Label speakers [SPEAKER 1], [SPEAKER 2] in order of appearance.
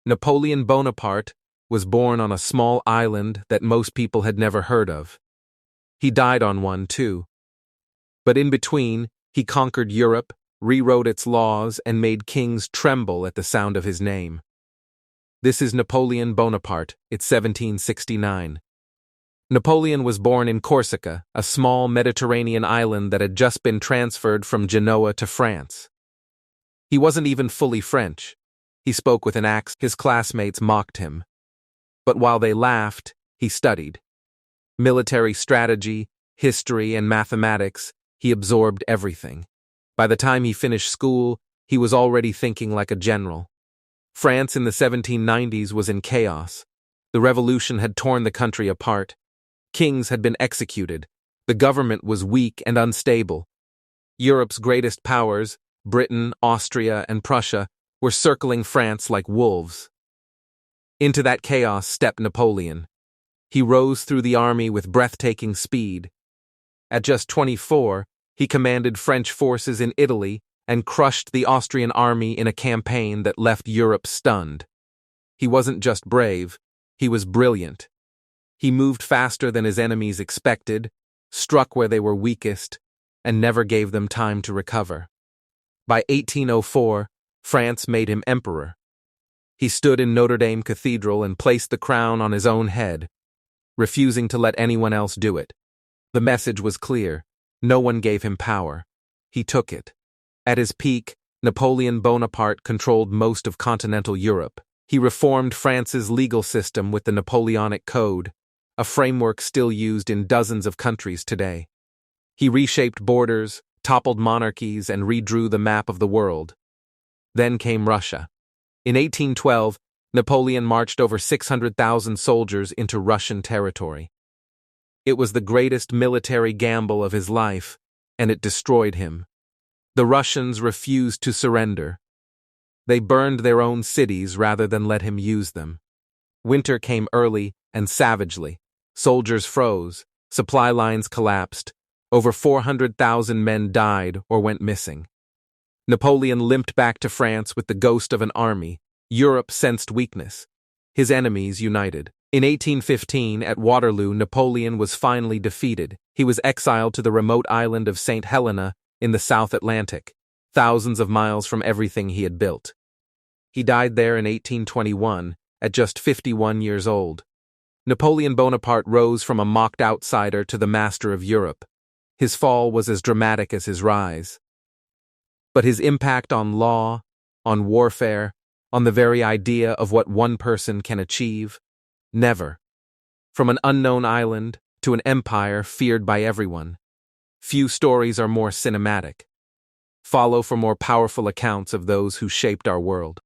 [SPEAKER 1] Napoleon Bonaparte was born on a small island that most people had never heard of. He died on one, too. But in between, he conquered Europe, rewrote its laws, and made kings tremble at the sound of his name. This is Napoleon Bonaparte. It's 1769. Napoleon was born in Corsica, a small Mediterranean island that had just been transferred from Genoa to France. He wasn't even fully French. He spoke with an accent. His classmates mocked him. But while they laughed, he studied. Military strategy, history, and mathematics, he absorbed everything. By the time he finished school, he was already thinking like a general. France in the 1790s was in chaos. The revolution had torn the country apart. Kings had been executed. The government was weak and unstable. Europe's greatest powers, Britain, Austria, and Prussia, were circling France like wolves. Into that chaos stepped Napoleon. He rose through the army with breathtaking speed. At just 24, he commanded French forces in Italy and crushed the Austrian army in a campaign that left Europe stunned. He wasn't just brave, he was brilliant. He moved faster than his enemies expected, struck where they were weakest, and never gave them time to recover. By 1804, France made him emperor. He stood in Notre Dame Cathedral and placed the crown on his own head, refusing to let anyone else do it. The message was clear. No one gave him power. He took it. At his peak, Napoleon Bonaparte controlled most of continental Europe. He reformed France's legal system with the Napoleonic Code, a framework still used in dozens of countries today. He reshaped borders, toppled monarchies, and redrew the map of the world. Then came Russia. In 1812, Napoleon marched over 600,000 soldiers into Russian territory. It was the greatest military gamble of his life, and it destroyed him. The Russians refused to surrender. They burned their own cities rather than let him use them. Winter came early and savagely. Soldiers froze, supply lines collapsed, over 400,000 men died or went missing. Napoleon limped back to France with the ghost of an army. Europe sensed weakness. His enemies united. In 1815, at Waterloo, Napoleon was finally defeated. He was exiled to the remote island of Saint Helena in the South Atlantic, thousands of miles from everything he had built. He died there in 1821, at just 51 years old. Napoleon Bonaparte rose from a mocked outsider to the master of Europe. His fall was as dramatic as his rise. But his impact on law, on warfare, on the very idea of what one person can achieve, never. From an unknown island to an empire feared by everyone. Few stories are more cinematic. Follow for more powerful accounts of those who shaped our world.